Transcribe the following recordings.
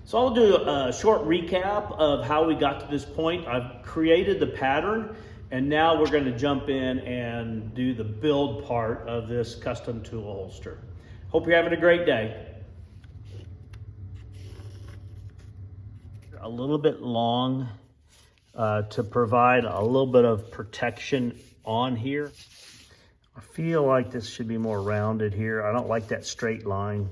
So I'll do a short recap of how we got to this point. I've created the pattern, and now we're going to jump in and do the build part of this custom tool holster. Hope you're having a great day. A little bit long to provide a little bit of protection on here. I feel like this should be more rounded here. I don't like that straight line.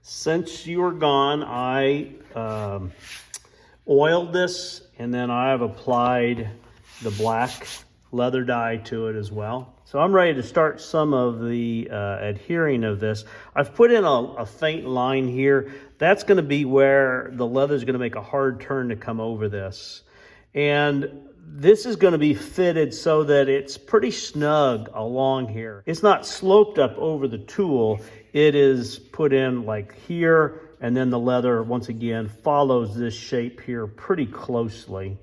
Since you were gone, I oiled this, and then I have applied the black leather dye to it as well. So I'm ready to start some of the adhering of this. I've put in a faint line here. That's going to be where the leather is going to make a hard turn to come over this. And this is going to be fitted so that it's pretty snug along here. It's not sloped up over the tool. It is put in like here, and then the leather, once again, follows this shape here pretty closely.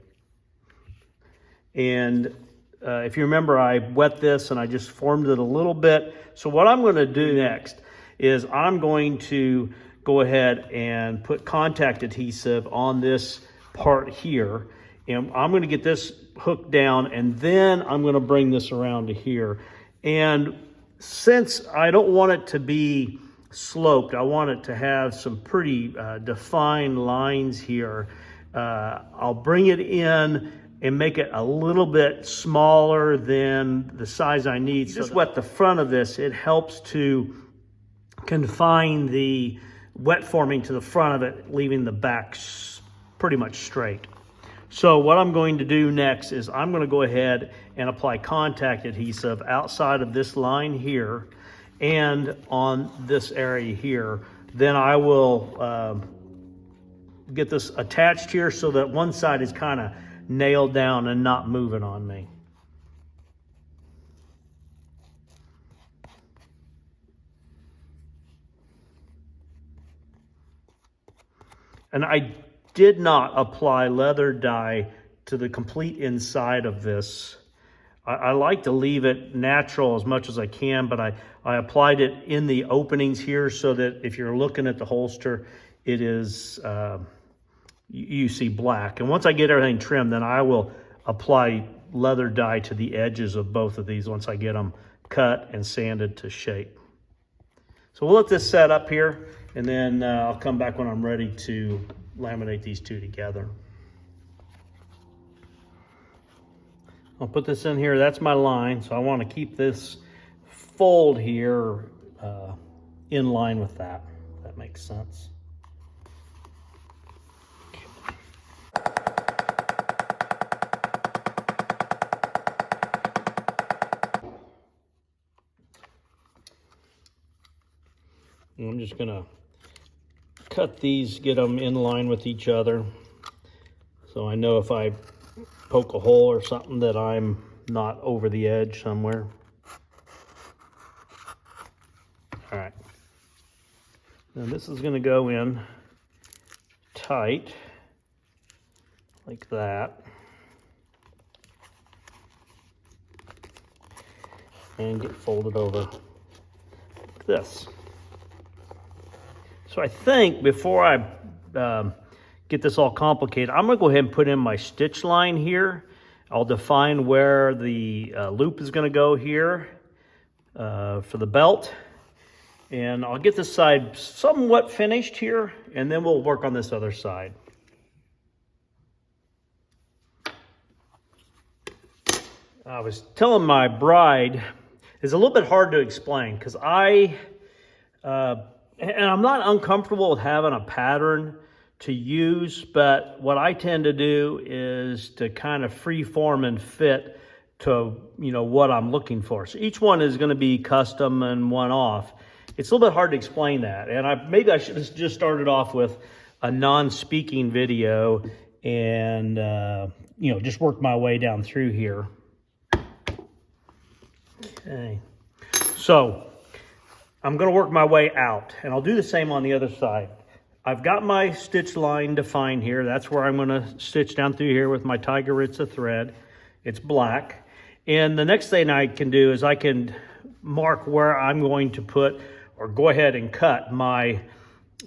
And if you remember, I wet this and I just formed it a little bit. So what I'm going to do next is I'm going to go ahead and put contact adhesive on this part here. And I'm going to get this hooked down, and then I'm going to bring this around to here. And since I don't want it to be sloped, I want it to have some pretty defined lines here. I'll bring it in and make it a little bit smaller than the size I need. Just wet the front of this. It helps to confine the wet forming to the front of it, leaving the back pretty much straight. So what I'm going to do next is I'm going to go ahead and apply contact adhesive outside of this line here and on this area here. Then I will get this attached here so that one side is kind of nailed down and not moving on me. And I did not apply leather dye to the complete inside of this. I like to leave it natural as much as I can, but I applied it in the openings here so that if you're looking at the holster, it is, you see black. And once I get everything trimmed, then I will apply leather dye to the edges of both of these once I get them cut and sanded to shape. So we'll let this set up here, and then I'll come back when I'm ready to laminate these two together. I'll put this in here. That's my line, so I want to keep this fold here in line with that. If that makes sense. And I'm just gonna cut these, get them in line with each other, so I know if I poke a hole or something that I'm not over the edge somewhere. All right, now this is going to go in tight like that, and get folded over like this. So I think before I get this all complicated, I'm going to go ahead and put in my stitch line here. I'll define where the loop is going to go here for the belt. And I'll get this side somewhat finished here, and then we'll work on this other side. I was telling my bride, it's a little bit hard to explain because and I'm not uncomfortable with having a pattern to use, but what I tend to do is to kind of free form and fit to, what I'm looking for. So each one is going to be custom and one off. It's a little bit hard to explain that. And maybe I should have just started off with a non-speaking video and, just work my way down through here. Okay. So I'm going to work my way out, and I'll do the same on the other side. I've got my stitch line defined here. That's where I'm gonna stitch down through here with my Tiger Ritza thread. It's black. And the next thing I can do is I can mark where I'm going to put, or go ahead and cut my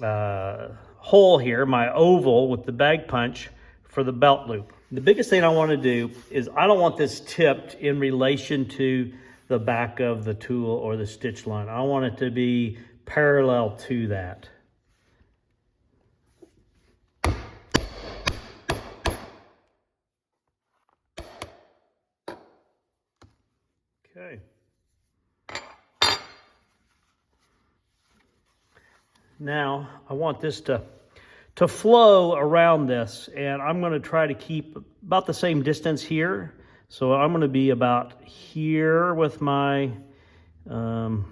hole here, my oval with the bag punch for the belt loop. The biggest thing I want to do is I don't want this tipped in relation to the back of the tool or the stitch line. I want it to be parallel to that. Okay. Now I want this to flow around this, and I'm going to try to keep about the same distance here. So I'm going to be about here with my, well,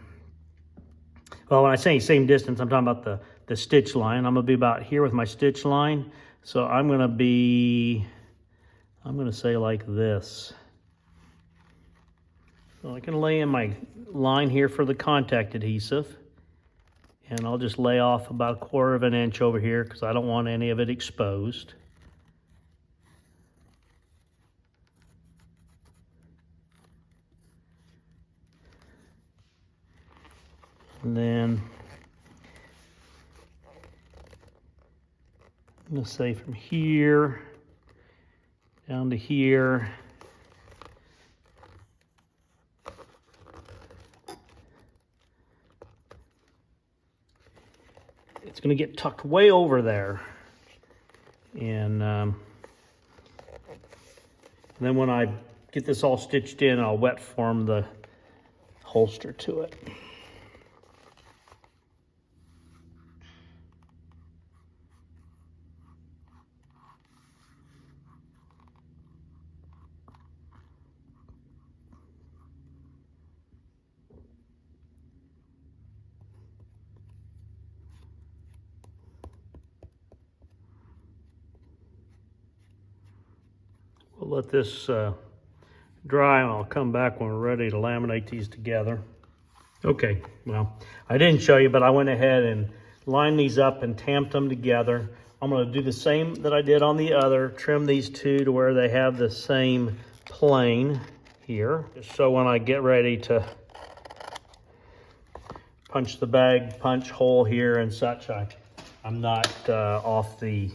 when I say same distance, I'm talking about the stitch line. I'm going to be about here with my stitch line. So I'm going to say like this. So I can lay in my line here for the contact adhesive. And I'll just lay off about 1/4 of an inch over here because I don't want any of it exposed. And then I'm going to say from here down to here. It's going to get tucked way over there. And then when I get this all stitched in, I'll wet form the holster to it. We'll let this dry, and I'll come back when we're ready to laminate these together. Okay, well, I didn't show you, but I went ahead and lined these up and tamped them together. I'm going to do the same that I did on the other, trim these two to where they have the same plane here, just so when I get ready to punch the bag punch hole here and such, I'm not off the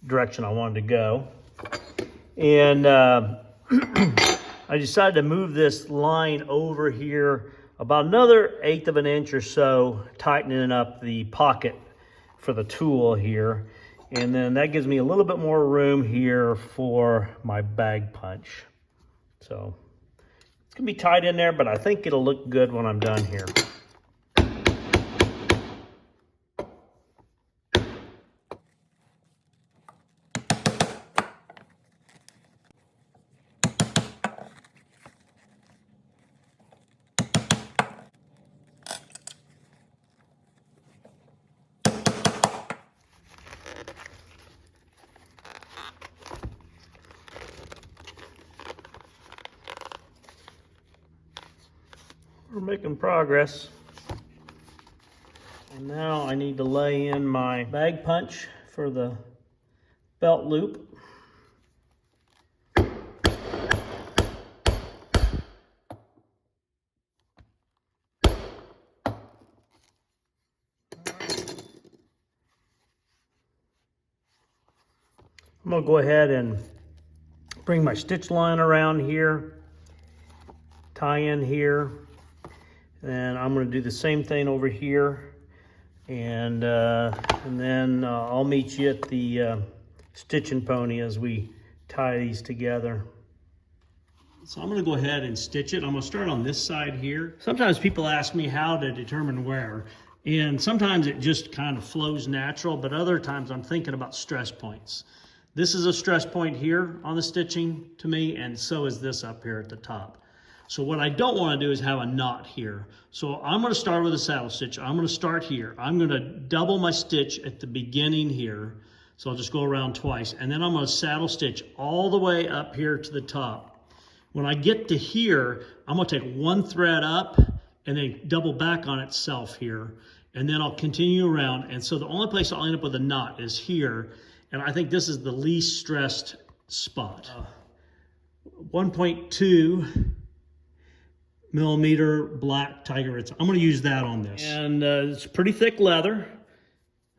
direction I wanted to go. And I decided to move this line over here about another 1/8 of an inch or so, tightening up the pocket for the tool here. And then that gives me a little bit more room here for my bag punch. So it's gonna be tight in there, but I think it'll look good when I'm done here. We're making progress. And now I need to lay in my bag punch for the belt loop. I'm going to go ahead and bring my stitch line around here, tie in here, and I'm going to do the same thing over here, and then I'll meet you at the stitching pony as we tie these together. So I'm going to go ahead and stitch it. I'm going to start on this side here. Sometimes people ask me how to determine where, and sometimes it just kind of flows natural, but other times I'm thinking about stress points. This is a stress point here on the stitching to me, and so is this up here at the top. So what I don't want to do is have a knot here. So I'm going to start with a saddle stitch. I'm going to start here. I'm going to double my stitch at the beginning here. So I'll just go around twice, and then I'm going to saddle stitch all the way up here to the top. When I get to here, I'm going to take one thread up and then double back on itself here. and then I'll continue around. And so the only place I'll end up with a knot is here. And I think this is the least stressed spot. 1.2 millimeter black tiger red. I'm going to use that on this. And it's pretty thick leather,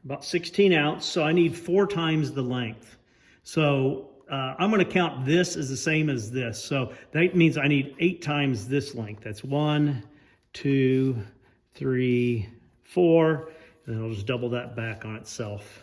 about 16 ounce. So I need 4 times the length. So I'm going to count this as the same as this. So that means I need 8 times this length. That's 1, 2, 3, 4. And then I'll just double that back on itself.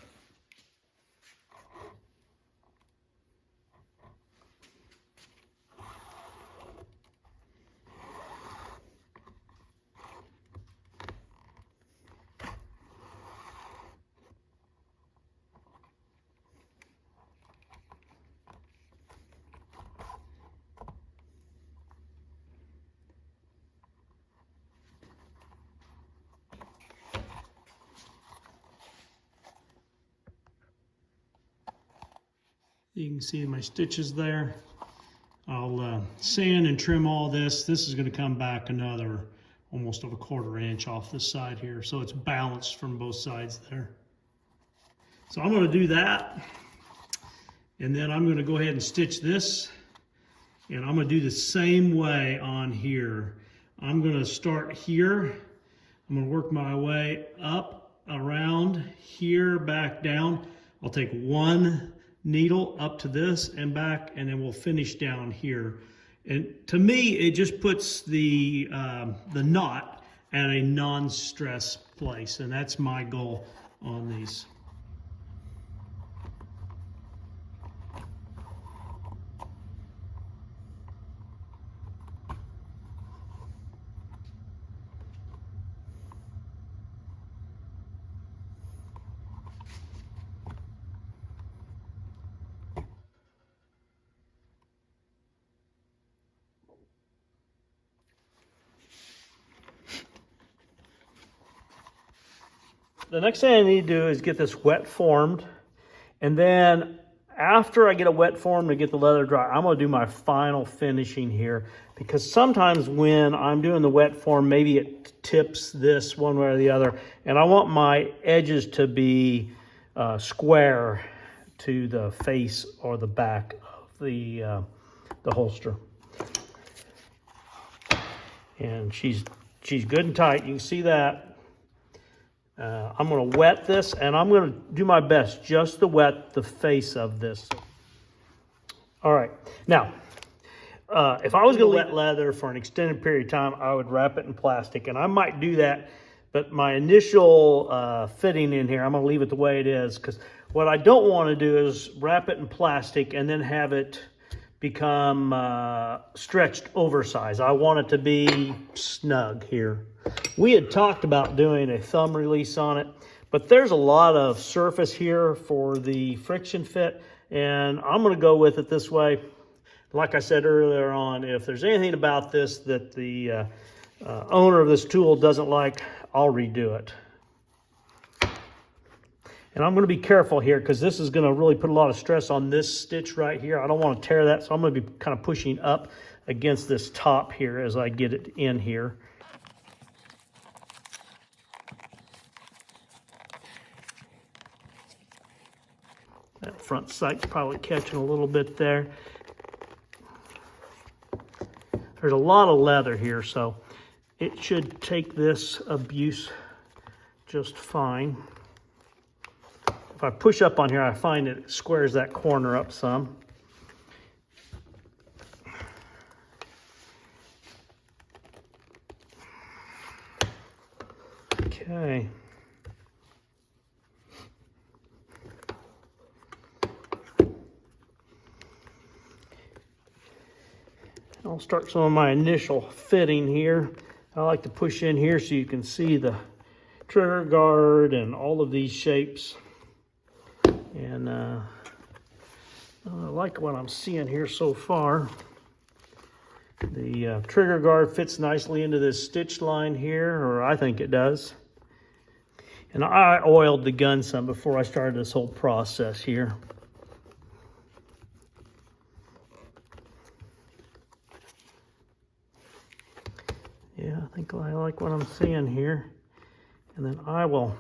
You can see my stitches there. I'll sand and trim all this. This is going to come back another almost of a 1/4 inch off this side here. So it's balanced from both sides there. So I'm going to do that. And then I'm going to go ahead and stitch this. And I'm going to do the same way on here. I'm going to start here. I'm going to work my way up, around, here, back down. I'll take 1 needle up to this and back, and then we'll finish down here. And to me, it just puts the knot at a non-stress place, and that's my goal on these. The next thing I need to do is get this wet formed. And then after I get it wet formed and get the leather dry, I'm going to do my final finishing here. Because sometimes when I'm doing the wet form, maybe it tips this one way or the other. And I want my edges to be square to the face or the back of the holster. And she's good and tight. You can see that. I'm going to wet this, and I'm going to do my best just to wet the face of this. All right. Now, if I was going to wet leather for an extended period of time, I would wrap it in plastic, and I might do that. But my initial fitting in here, I'm going to leave it the way it is, because what I don't want to do is wrap it in plastic and then have it become stretched oversized. I want it to be snug here. We had talked about doing a thumb release on it, but there's a lot of surface here for the friction fit, and I'm going to go with it this way. Like I said earlier on, if there's anything about this that the owner of this tool doesn't like, I'll redo it. And I'm going to be careful here because this is going to really put a lot of stress on this stitch right here. I don't want to tear that, so I'm going to be kind of pushing up against this top here as I get it in here. That front sight's probably catching a little bit there. There's a lot of leather here, so it should take this abuse just fine. If I push up on here, I find it squares that corner up some. Okay. I'll start some of my initial fitting here. I like to push in here so you can see the trigger guard and all of these shapes. And I like what I'm seeing here so far. The trigger guard fits nicely into this stitch line here, or I think it does. And I oiled the gun some before I started this whole process here. Yeah, I think I like what I'm seeing here. And then I will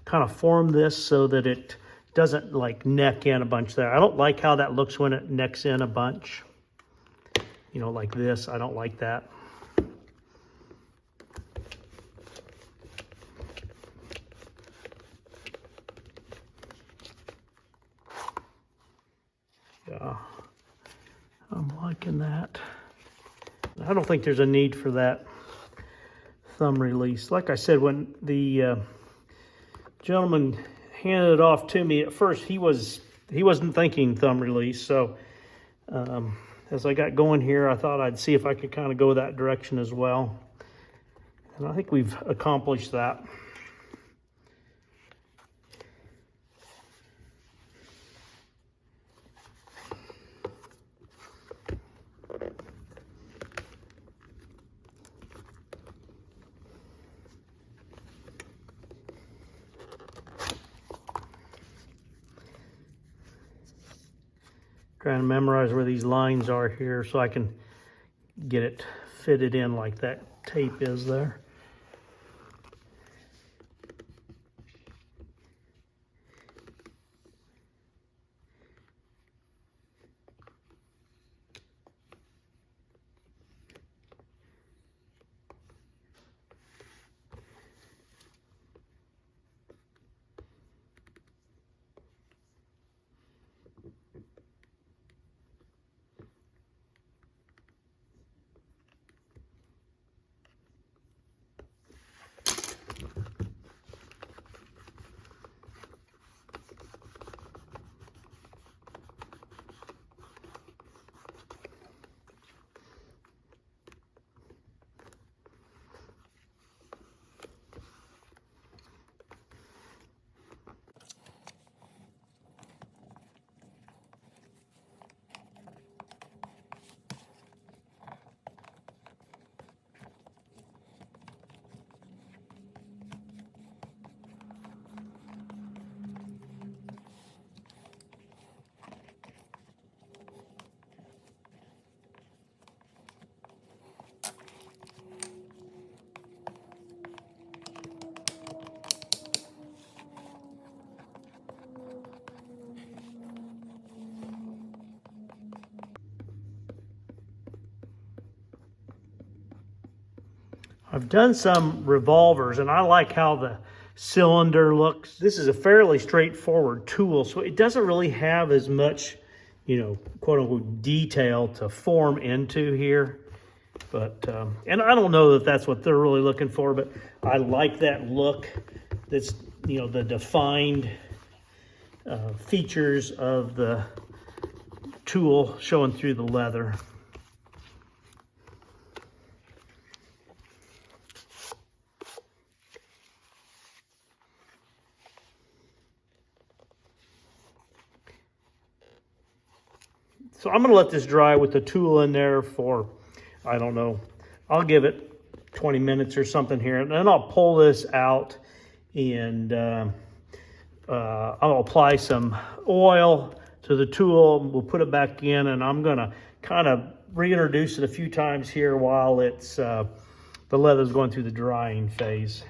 kind of form this so that it doesn't like neck in a bunch there. I don't like how that looks when it necks in a bunch. You know, like this, I don't like that. Yeah, I'm liking that. I don't think there's a need for that thumb release. Like I said, when the gentleman handed it off to me, at first he wasn't thinking thumb release. So as I got going here, I thought I'd see if I could kind of go that direction as well. And I think we've accomplished that. Trying to memorize where these lines are here so I can get it fitted in like that tape is there. I've done some revolvers and I like how the cylinder looks. This is a fairly straightforward tool, so it doesn't really have as much, you know, quote unquote detail to form into here. But, and I don't know that that's what they're really looking for, but I like that look. That's, you know, the defined features of the tool showing through the leather. So I'm going to let this dry with the tool in there for, I don't know, I'll give it 20 minutes or something here. And then I'll pull this out and I'll apply some oil to the tool. We'll put it back in and I'm going to kind of reintroduce it a few times here while it's the leather's going through the drying phase.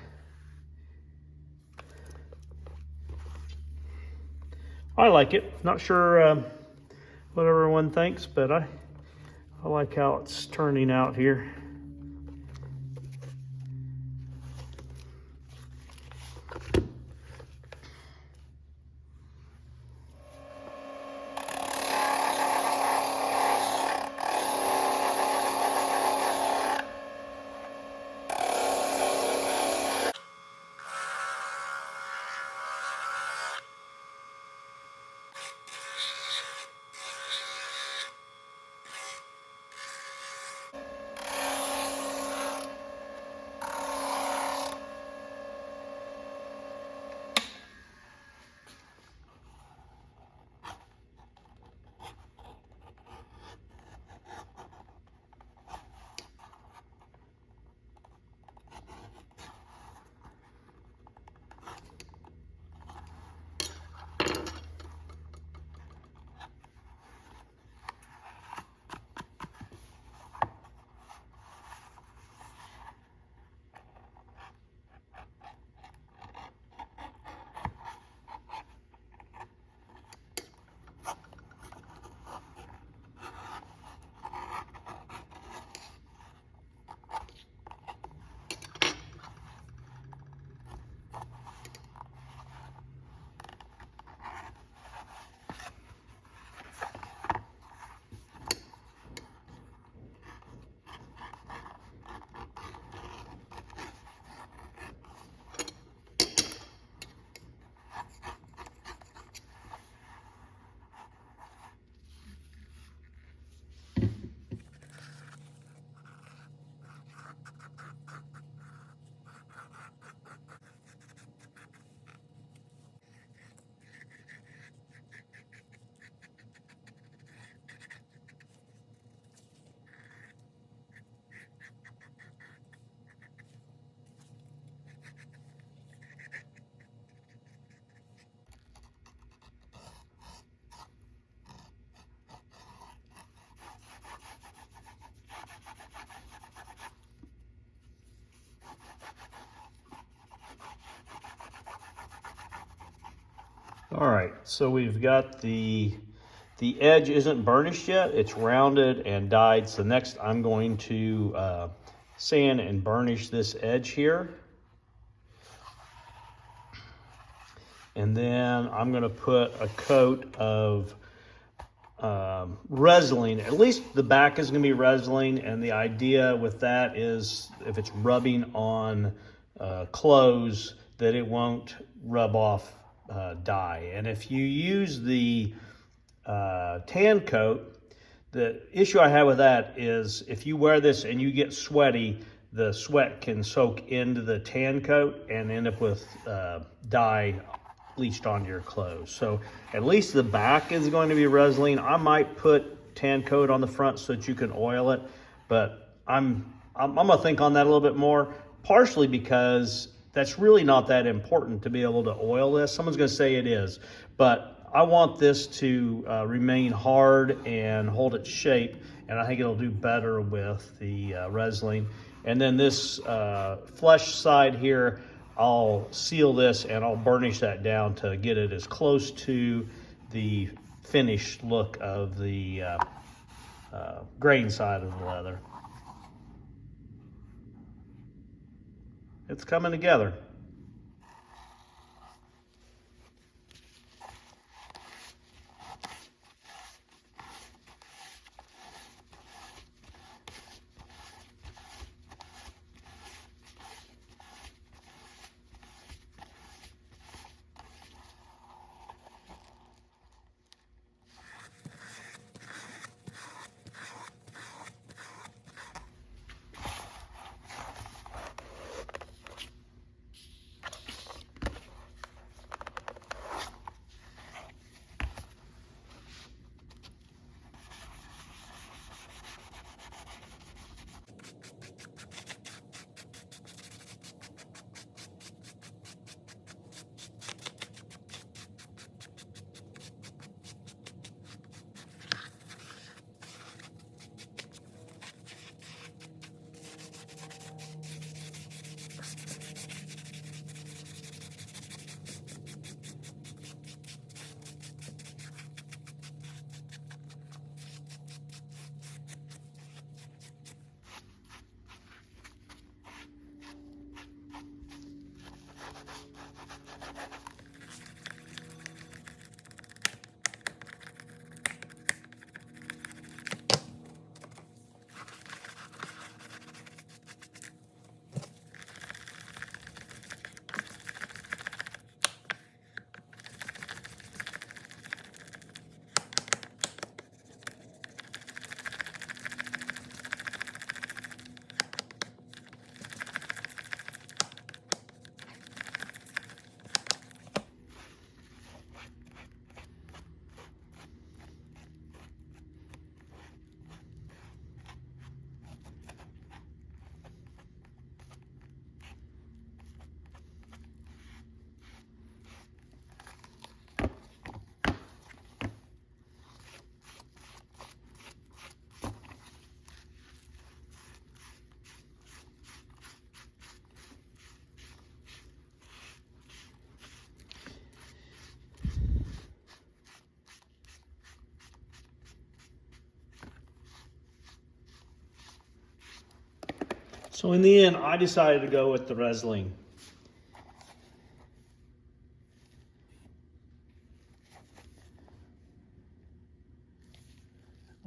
I like it. Not sure what everyone thinks, but I like how it's turning out here. All right, so we've got the edge isn't burnished yet. It's rounded and dyed. So next I'm going to sand and burnish this edge here. And then I'm going to put a coat of Resin. At least the back is going to be Resin, and the idea with that is if it's rubbing on clothes, that it won't rub off dye. And if you use the tan coat, the issue I have with that is if you wear this and you get sweaty, the sweat can soak into the tan coat and end up with dye bleached onto your clothes. So at least the back is going to be Resin. I might put tan coat on the front so that you can oil it, but I'm gonna think on that a little bit more, partially because that's really not that important to be able to oil this. Someone's gonna say it is, but I want this to remain hard and hold its shape, and I think it'll do better with the Resin. And then this flesh side here, I'll seal this and I'll burnish that down to get it as close to the finished look of the grain side of the leather. It's coming together. So in the end, I decided to go with the Resin.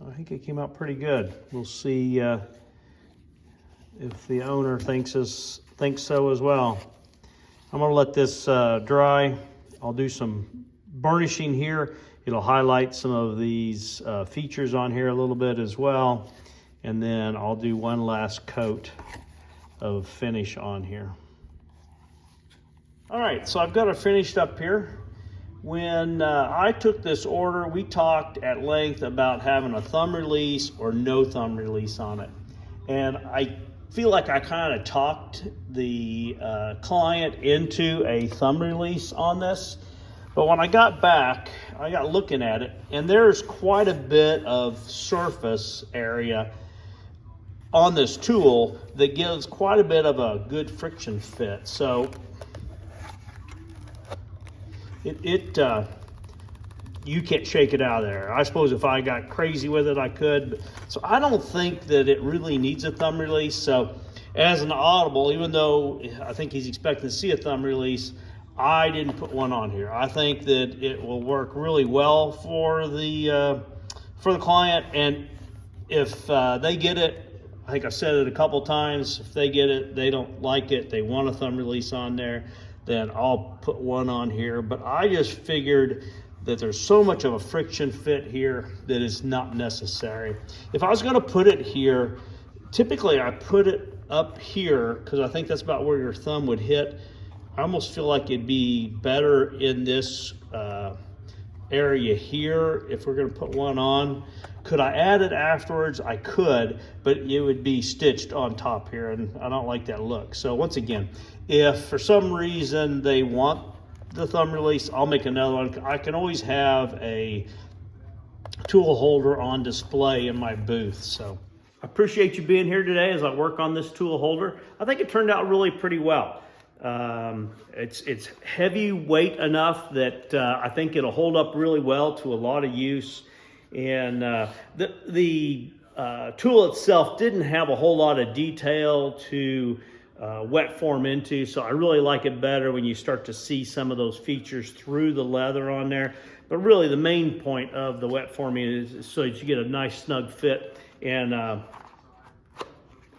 I think it came out pretty good. We'll see if the owner thinks so as well. I'm gonna let this dry. I'll do some burnishing here. It'll highlight some of these features on here a little bit as well. And then I'll do one last coat of finish on here. All right, so I've got it finished up here. When I took this order, we talked at length about having a thumb release or no thumb release on it. And I feel like I kind of talked the client into a thumb release on this. But when I got back, I got looking at it, and there's quite a bit of surface area on this tool that gives quite a bit of a good friction fit. So you can't shake it out of there. I suppose if I got crazy with it, I could. But, so I don't think that it really needs a thumb release. So as an audible, even though I think he's expecting to see a thumb release, I didn't put one on here. I think that it will work really well for the client. And if they get it, I think I've said it a couple times, if they get it, they don't like it, they want a thumb release on there, then I'll put one on here. But I just figured that there's so much of a friction fit here that it's not necessary. If I was going to put it here, typically I put it up here because I think that's about where your thumb would hit. I almost feel like it'd be better in this area here if we're going to put one on. Could I add it afterwards? I could, but it would be stitched on top here, and I don't like that look. So once again, if for some reason they want the thumb release, I'll make another one. I can always have a tool holder on display in my booth. So I appreciate you being here today as I work on this tool holder. I think it turned out really pretty well. It's heavy weight enough that I think it'll hold up really well to a lot of use. And the tool itself didn't have a whole lot of detail to wet form into, so I really like it better when you start to see some of those features through the leather on there. But really the main point of the wet forming is so that you get a nice snug fit, and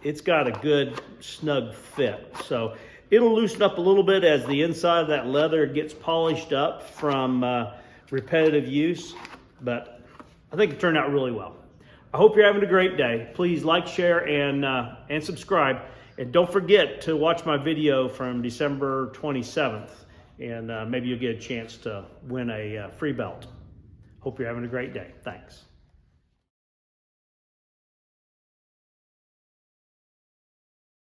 it's got a good snug fit. So it'll loosen up a little bit as the inside of that leather gets polished up from repetitive use, but I think it turned out really well. I hope you're having a great day. Please like, share, and subscribe. And don't forget to watch my video from December 27th, and maybe you'll get a chance to win a free belt. Hope you're having a great day. Thanks.